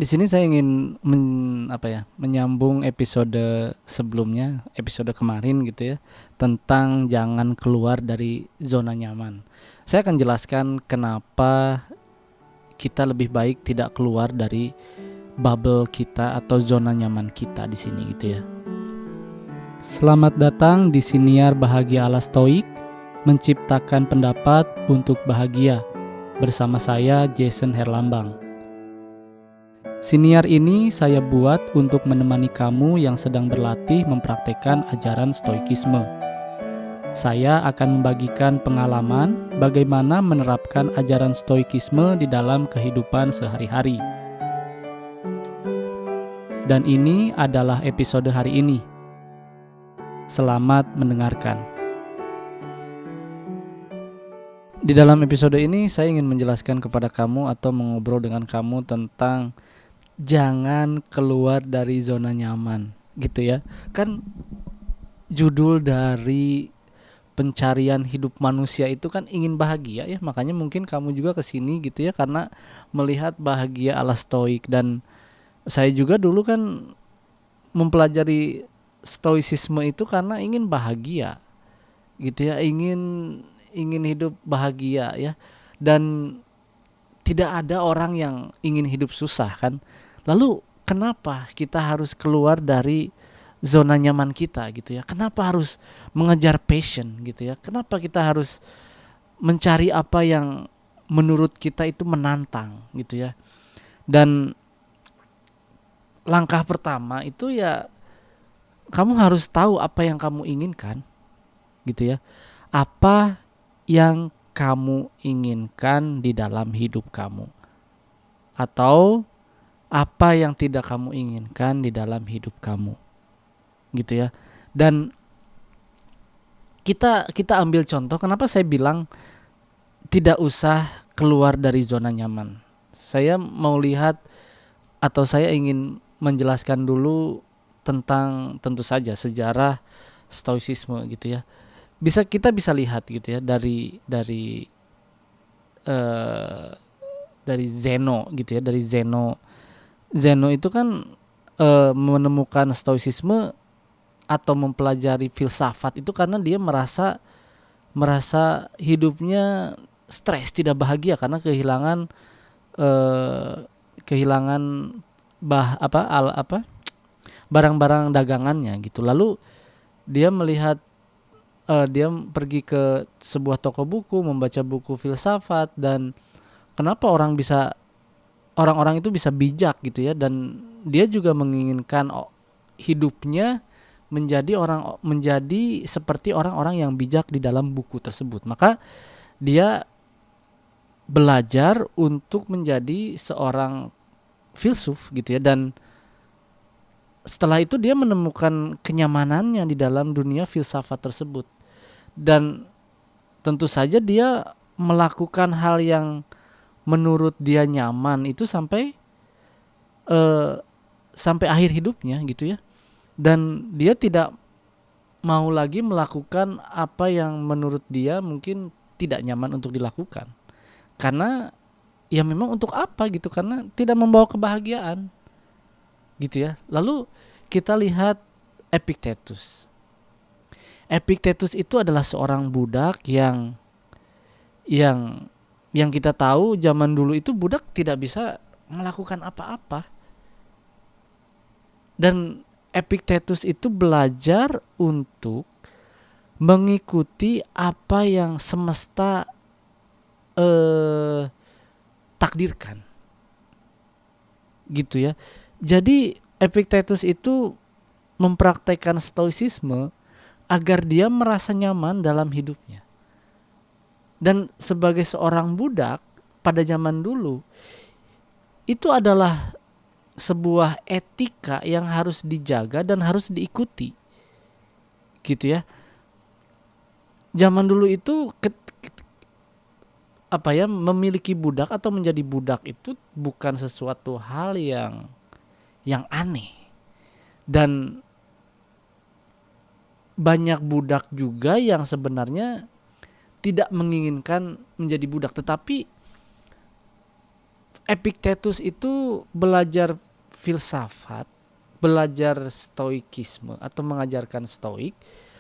Di sini saya ingin menyambung episode sebelumnya, episode kemarin gitu ya, tentang jangan keluar dari zona nyaman. Saya akan jelaskan kenapa kita lebih baik tidak keluar dari bubble kita atau zona nyaman kita di sini gitu ya. Selamat datang di Siniar Bahagia ala Stoik, menciptakan pendapat untuk bahagia. Bersama saya Jason Herlambang. Siniar ini saya buat untuk menemani kamu yang sedang berlatih mempraktekkan ajaran Stoikisme. Saya akan membagikan pengalaman bagaimana menerapkan ajaran Stoikisme di dalam kehidupan sehari-hari. Dan ini adalah episode hari ini. Selamat mendengarkan. Di dalam episode ini saya ingin menjelaskan kepada kamu atau mengobrol dengan kamu tentang jangan keluar dari zona nyaman gitu ya. Kan judul dari pencarian hidup manusia itu kan ingin bahagia ya. Makanya mungkin kamu juga kesini gitu ya, karena melihat bahagia ala stoik. Dan saya juga dulu kan mempelajari stoicisme itu karena ingin bahagia gitu ya, ingin hidup bahagia ya. Dan tidak ada orang yang ingin hidup susah kan. Lalu kenapa kita harus keluar dari zona nyaman kita gitu ya? Kenapa harus mengejar passion gitu ya? Kenapa kita harus mencari apa yang menurut kita itu menantang gitu ya? Dan langkah pertama itu ya kamu harus tahu apa yang kamu inginkan gitu ya. Apa yang kamu inginkan di dalam hidup kamu, atau apa yang tidak kamu inginkan di dalam hidup kamu gitu ya. Dan kita ambil contoh, kenapa saya bilang tidak usah keluar dari zona nyaman. Saya mau lihat atau saya ingin menjelaskan dulu tentang tentu saja sejarah stoicisme gitu ya. Kita bisa lihat gitu ya dari Zeno gitu ya. Dari Zeno itu kan menemukan stoicisme atau mempelajari filsafat itu karena dia merasa hidupnya stres, tidak bahagia karena kehilangan barang-barang dagangannya gitu. Lalu dia melihat dia pergi ke sebuah toko buku, membaca buku filsafat, dan kenapa orang-orang itu bisa bijak gitu ya. Dan dia juga menginginkan hidupnya menjadi seperti orang-orang yang bijak di dalam buku tersebut. Maka dia belajar untuk menjadi seorang filsuf gitu ya. Dan setelah itu dia menemukan kenyamanannya di dalam dunia filsafat tersebut. Dan tentu saja dia melakukan hal yang menurut dia nyaman itu sampai akhir hidupnya gitu ya. Dan dia tidak mau lagi melakukan apa yang menurut dia mungkin tidak nyaman untuk dilakukan. Karena ya memang untuk apa gitu, karena tidak membawa kebahagiaan gitu ya. Lalu kita lihat Epictetus. Epictetus itu adalah seorang budak yang kita tahu zaman dulu itu budak tidak bisa melakukan apa-apa. Dan Epictetus itu belajar untuk mengikuti apa yang semesta takdirkan gitu ya. Jadi Epictetus itu mempraktekkan stoicisme agar dia merasa nyaman dalam hidupnya. Dan sebagai seorang budak pada zaman dulu, itu adalah sebuah etika yang harus dijaga dan harus diikuti gitu ya. Zaman dulu itu memiliki budak atau menjadi budak itu bukan sesuatu hal yang aneh. Dan banyak budak juga yang sebenarnya tidak menginginkan menjadi budak, tetapi Epictetus itu belajar filsafat, belajar stoikisme atau mengajarkan stoik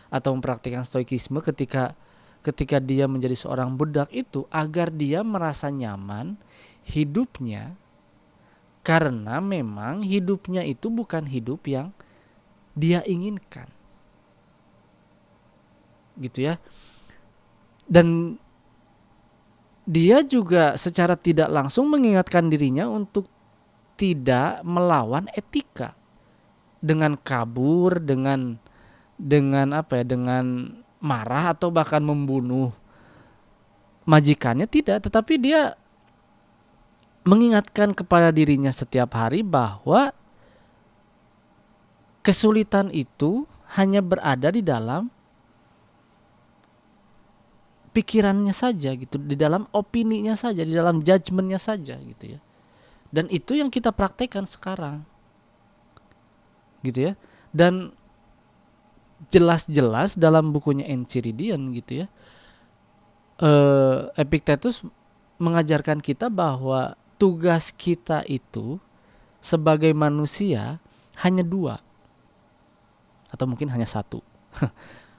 atau mempraktikkan stoikisme ketika dia menjadi seorang budak itu agar dia merasa nyaman hidupnya, karena memang hidupnya itu bukan hidup yang dia inginkan. Gitu ya. Dan dia juga secara tidak langsung mengingatkan dirinya untuk tidak melawan etika dengan kabur, dengan marah atau bahkan membunuh majikannya, tidak, tetapi dia mengingatkan kepada dirinya setiap hari bahwa kesulitan itu hanya berada di dalam pikirannya saja gitu, di dalam opininya saja, di dalam judgementnya saja gitu ya. Dan itu yang kita praktekkan sekarang gitu ya. Dan jelas-jelas dalam bukunya Enchiridion gitu ya, Epictetus mengajarkan kita bahwa tugas kita itu sebagai manusia hanya dua atau mungkin hanya satu.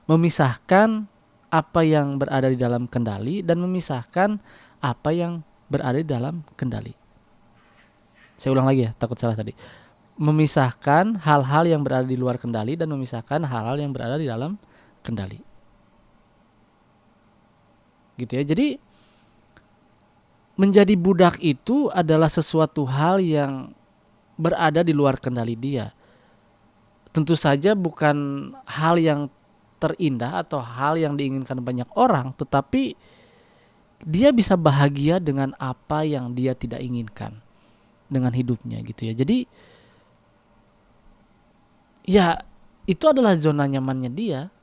Memisahkan apa yang berada di dalam kendali dan memisahkan apa yang berada di dalam kendali. Saya ulang lagi ya, takut salah tadi. Memisahkan hal-hal yang berada di luar kendali dan memisahkan hal-hal yang berada di dalam kendali. Gitu ya. Jadi menjadi budak itu adalah sesuatu hal yang berada di luar kendali dia. Tentu saja bukan hal yang terindah atau hal yang diinginkan banyak orang, tetapi dia bisa bahagia dengan apa yang dia tidak inginkan dengan hidupnya gitu ya. Jadi ya itu adalah zona nyamannya dia,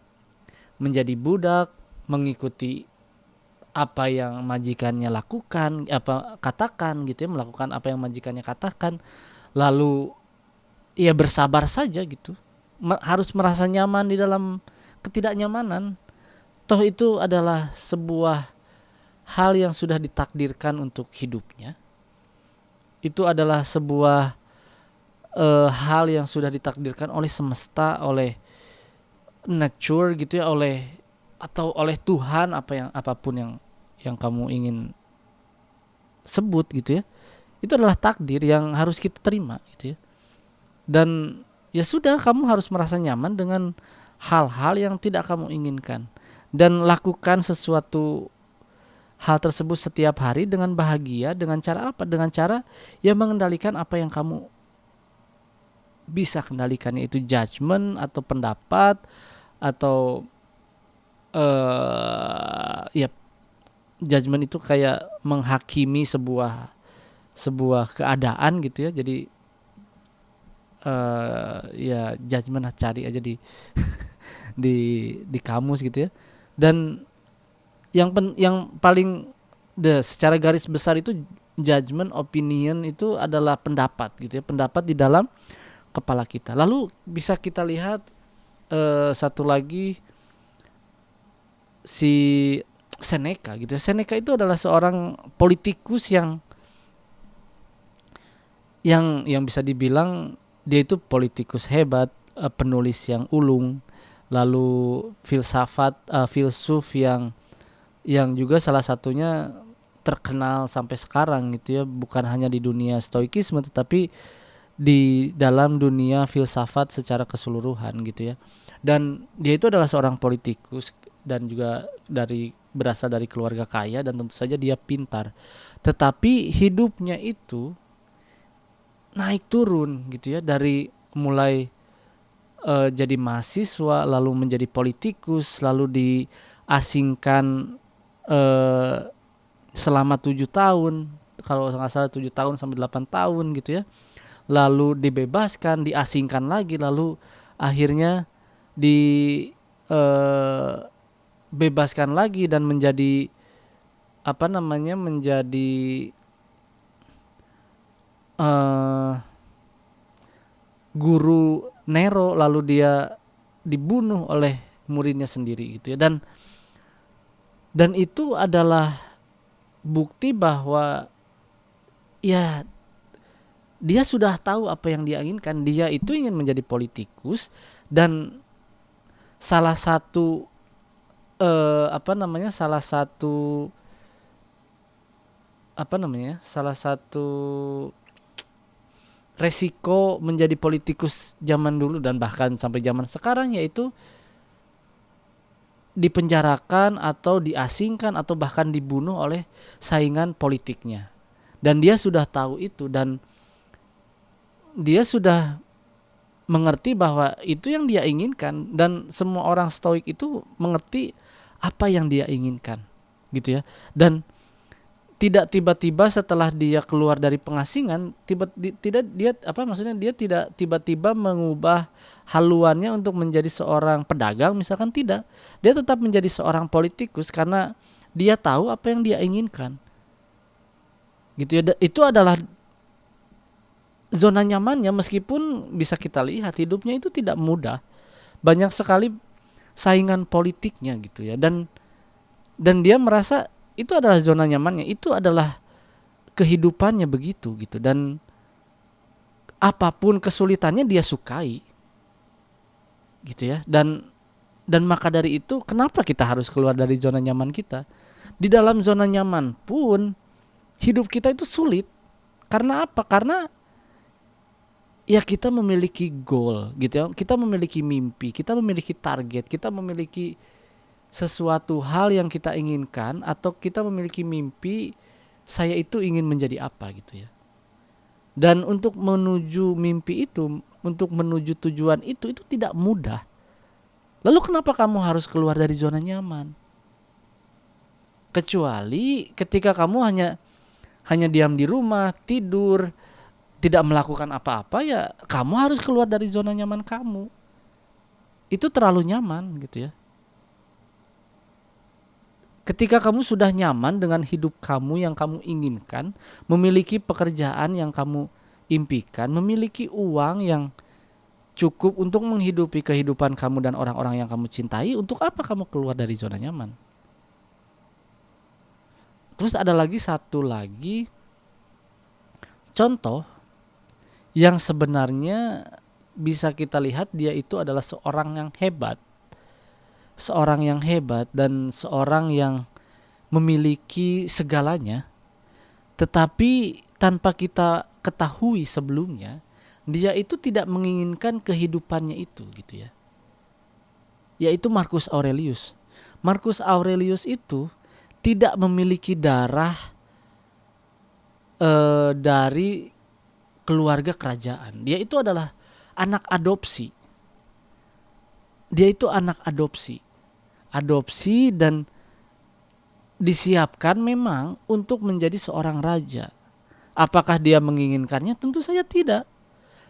menjadi budak, mengikuti apa yang majikannya lakukan, katakan gitu ya, melakukan apa yang majikannya katakan, lalu ya bersabar saja gitu. Harus merasa nyaman di dalam ketidaknyamanan. Toh itu adalah sebuah hal yang sudah ditakdirkan untuk hidupnya. Itu adalah sebuah hal yang sudah ditakdirkan oleh semesta, oleh nature gitu ya, oleh Tuhan, apapun yang kamu ingin sebut gitu ya. Itu adalah takdir yang harus kita terima gitu ya. Dan ya sudah, kamu harus merasa nyaman dengan hal-hal yang tidak kamu inginkan dan lakukan sesuatu hal tersebut setiap hari dengan bahagia. Dengan cara apa? Dengan cara ya mengendalikan apa yang kamu bisa kendalikan, yaitu judgment atau pendapat atau ya judgment itu kayak menghakimi sebuah keadaan gitu ya. Jadi ya judgment cari aja di di kamus gitu ya. Dan yang paling secara garis besar itu judgment, opinion itu adalah pendapat gitu ya, pendapat di dalam kepala kita. Lalu bisa kita lihat satu lagi, si Seneca gitu ya. Seneca itu adalah seorang politikus yang bisa dibilang dia itu politikus hebat, penulis yang ulung, lalu filsuf yang juga salah satunya terkenal sampai sekarang gitu ya, bukan hanya di dunia stoikisme tetapi di dalam dunia filsafat secara keseluruhan gitu ya. Dan dia itu adalah seorang politikus dan juga berasal dari keluarga kaya, dan tentu saja dia pintar. Tetapi hidupnya itu naik turun gitu ya, dari mulai jadi mahasiswa, lalu menjadi politikus, lalu diasingkan selama 7 tahun, kalau nggak salah 7 tahun sampai 8 tahun gitu ya, lalu dibebaskan, diasingkan lagi, lalu akhirnya dibebaskan lagi dan menjadi menjadi guru Nero, lalu dia dibunuh oleh muridnya sendiri gitu ya. Dan itu adalah bukti bahwa ya dia sudah tahu apa yang dia inginkan. Dia itu ingin menjadi politikus, dan salah satu salah satu resiko menjadi politikus zaman dulu dan bahkan sampai zaman sekarang, yaitu dipenjarakan atau diasingkan atau bahkan dibunuh oleh saingan politiknya. Dan dia sudah tahu itu, dan dia sudah mengerti bahwa itu yang dia inginkan, dan semua orang stoik itu mengerti apa yang dia inginkan, gitu ya. Dan tidak tiba-tiba setelah dia keluar dari pengasingan, dia tidak tiba-tiba mengubah haluannya untuk menjadi seorang pedagang misalkan, tidak. Dia tetap menjadi seorang politikus karena dia tahu apa yang dia inginkan, gitu ya. Itu adalah zona nyamannya, meskipun bisa kita lihat hidupnya itu tidak mudah. Banyak sekali saingan politiknya, gitu ya. Dan dia merasa itu adalah zona nyamannya, itu adalah kehidupannya begitu, gitu. Dan apapun kesulitannya dia sukai, gitu ya. Dan maka dari itu, kenapa kita harus keluar dari zona nyaman kita? Di dalam zona nyaman pun hidup kita itu sulit. Karena apa? Karena ya kita memiliki goal, gitu ya. Kita memiliki mimpi, kita memiliki target, kita memiliki sesuatu hal yang kita inginkan, atau kita memiliki mimpi, saya itu ingin menjadi apa, gitu ya. Dan untuk menuju mimpi itu, untuk menuju tujuan itu tidak mudah. Lalu kenapa kamu harus keluar dari zona nyaman? Kecuali ketika kamu hanya diam di rumah, tidur, tidak melakukan apa-apa, ya kamu harus keluar dari zona nyaman kamu. Itu terlalu nyaman, gitu ya. Ketika kamu sudah nyaman dengan hidup kamu yang kamu inginkan, memiliki pekerjaan yang kamu impikan, memiliki uang yang cukup untuk menghidupi kehidupan kamu dan orang-orang yang kamu cintai, untuk apa kamu keluar dari zona nyaman? Terus ada lagi satu lagi contoh yang sebenarnya bisa kita lihat, dia itu adalah seorang yang hebat. Seorang yang hebat dan seorang yang memiliki segalanya, tetapi tanpa kita ketahui sebelumnya, dia itu tidak menginginkan kehidupannya itu, gitu ya. Yaitu Marcus Aurelius. Marcus Aurelius itu tidak memiliki darah dari keluarga kerajaan. Dia itu adalah anak adopsi. Dia itu anak adopsi. Adopsi dan disiapkan memang untuk menjadi seorang raja. Apakah dia menginginkannya? Tentu saja tidak.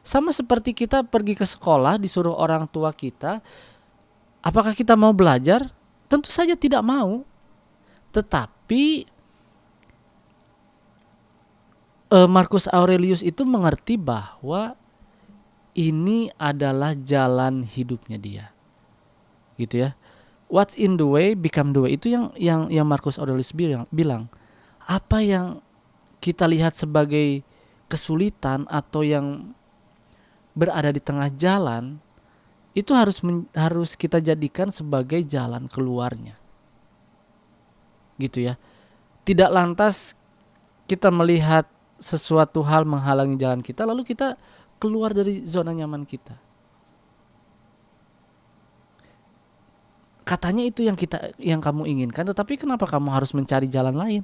Sama seperti kita pergi ke sekolah disuruh orang tua kita, apakah kita mau belajar? Tentu saja tidak mau. Tetapi Marcus Aurelius itu mengerti bahwa ini adalah jalan hidupnya dia, gitu ya. What's in the way become the way, itu yang Marcus Aurelius bilang. Apa yang kita lihat sebagai kesulitan atau yang berada di tengah jalan, itu harus kita jadikan sebagai jalan keluarnya, gitu ya. Tidak lantas kita melihat sesuatu hal menghalangi jalan kita lalu kita keluar dari zona nyaman kita. Katanya itu yang kamu inginkan, tetapi kenapa kamu harus mencari jalan lain?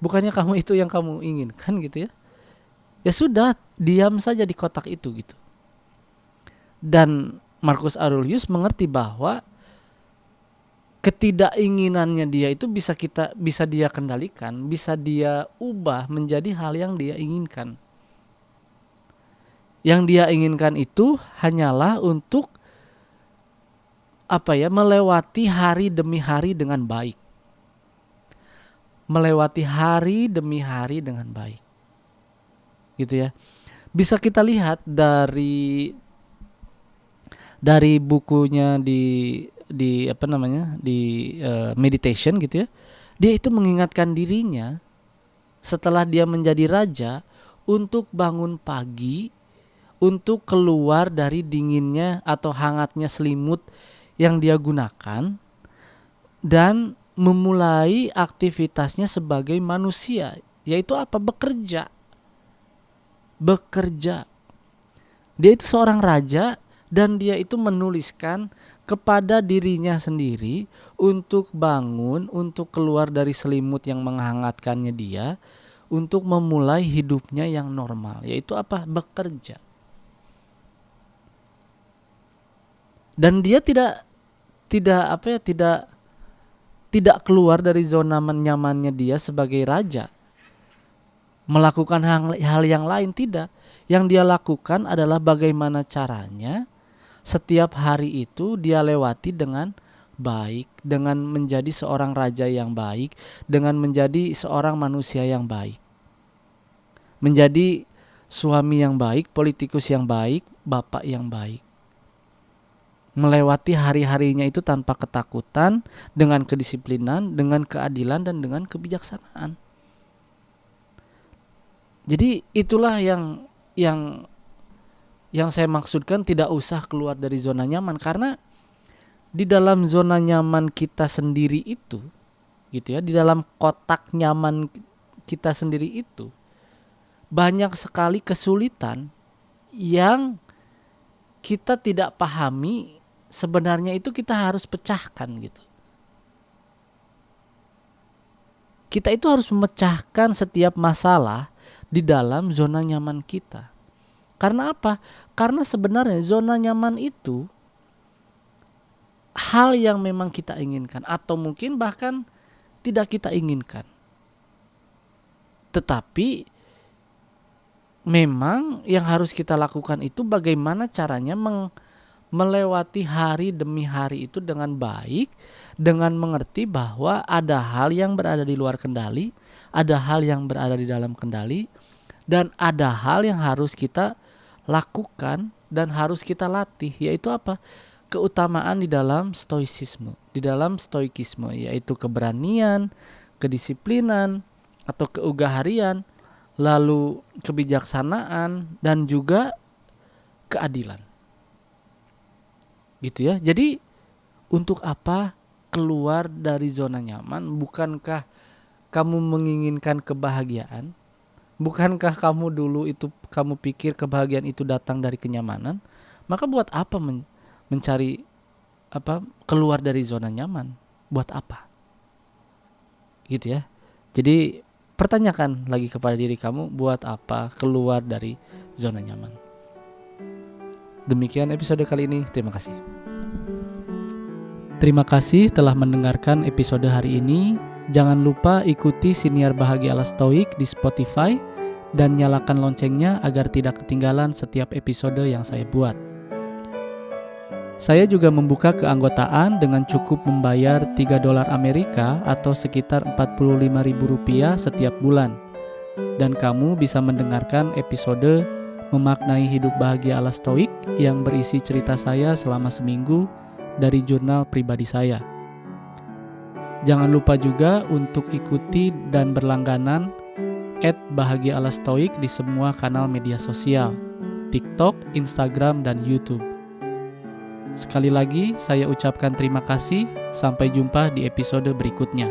Bukannya kamu itu yang kamu inginkan, gitu ya. Ya sudah, diam saja di kotak itu, gitu. Dan Marcus Aurelius mengerti bahwa ketidakinginannya dia itu bisa dia kendalikan, bisa dia ubah menjadi hal yang dia inginkan. Yang dia inginkan itu hanyalah untuk melewati hari demi hari dengan baik. Melewati hari demi hari dengan baik, gitu ya. Bisa kita lihat dari bukunya di meditation, gitu ya. Dia itu mengingatkan dirinya setelah dia menjadi raja untuk bangun pagi, untuk keluar dari dinginnya atau hangatnya selimut yang dia gunakan dan memulai aktivitasnya sebagai manusia, yaitu apa? Bekerja. Dia itu seorang raja dan dia itu menuliskan kepada dirinya sendiri untuk bangun, untuk keluar dari selimut yang menghangatkannya dia, untuk memulai hidupnya yang normal, yaitu apa? Bekerja. Dan dia tidak keluar dari zona nyamannya dia sebagai raja, melakukan hal yang lain, tidak. Yang dia lakukan adalah bagaimana caranya setiap hari itu dia lewati dengan baik, dengan menjadi seorang raja yang baik, dengan menjadi seorang manusia yang baik, menjadi suami yang baik, politikus yang baik, bapak yang baik. Melewati hari-harinya itu tanpa ketakutan, dengan kedisiplinan, dengan keadilan, dan dengan kebijaksanaan. Jadi itulah yang saya maksudkan, tidak usah keluar dari zona nyaman, karena di dalam zona nyaman kita sendiri itu, gitu ya, di dalam kotak nyaman kita sendiri itu banyak sekali kesulitan yang kita tidak pahami. Sebenarnya itu kita harus pecahkan gitu. Kita itu harus memecahkan setiap masalah di dalam zona nyaman kita. Karena apa? Karena sebenarnya zona nyaman itu hal yang memang kita inginkan atau mungkin bahkan tidak kita inginkan. Tetapi memang yang harus kita lakukan itu bagaimana caranya melewati hari demi hari itu dengan baik, dengan mengerti bahwa ada hal yang berada di luar kendali, ada hal yang berada di dalam kendali, dan ada hal yang harus kita lakukan dan harus kita latih, yaitu apa? Keutamaan di dalam stoicisme, di dalam stoikisme, yaitu keberanian, kedisiplinan atau keugaharian, lalu kebijaksanaan, dan juga keadilan. Gitu ya. Jadi untuk apa keluar dari zona nyaman? Bukankah kamu menginginkan kebahagiaan? Bukankah kamu dulu itu kamu pikir kebahagiaan itu datang dari kenyamanan? Maka buat apa mencari keluar dari zona nyaman? Buat apa? Gitu ya. Jadi pertanyakan lagi kepada diri kamu, buat apa keluar dari zona nyaman? Demikian episode kali ini. Terima kasih. Terima kasih telah mendengarkan episode hari ini. Jangan lupa ikuti Siniar Bahagia ala Stoik di Spotify dan nyalakan loncengnya agar tidak ketinggalan setiap episode yang saya buat. Saya juga membuka keanggotaan dengan cukup membayar $3 Amerika atau sekitar Rp45.000 setiap bulan. Dan kamu bisa mendengarkan episode Memaknai Hidup Bahagia ala Stoik yang berisi cerita saya selama seminggu dari jurnal pribadi saya. Jangan lupa juga untuk ikuti dan berlangganan @Bahagia ala Stoik di semua kanal media sosial, TikTok, Instagram, dan YouTube. Sekali lagi saya ucapkan terima kasih. Sampai jumpa di episode berikutnya.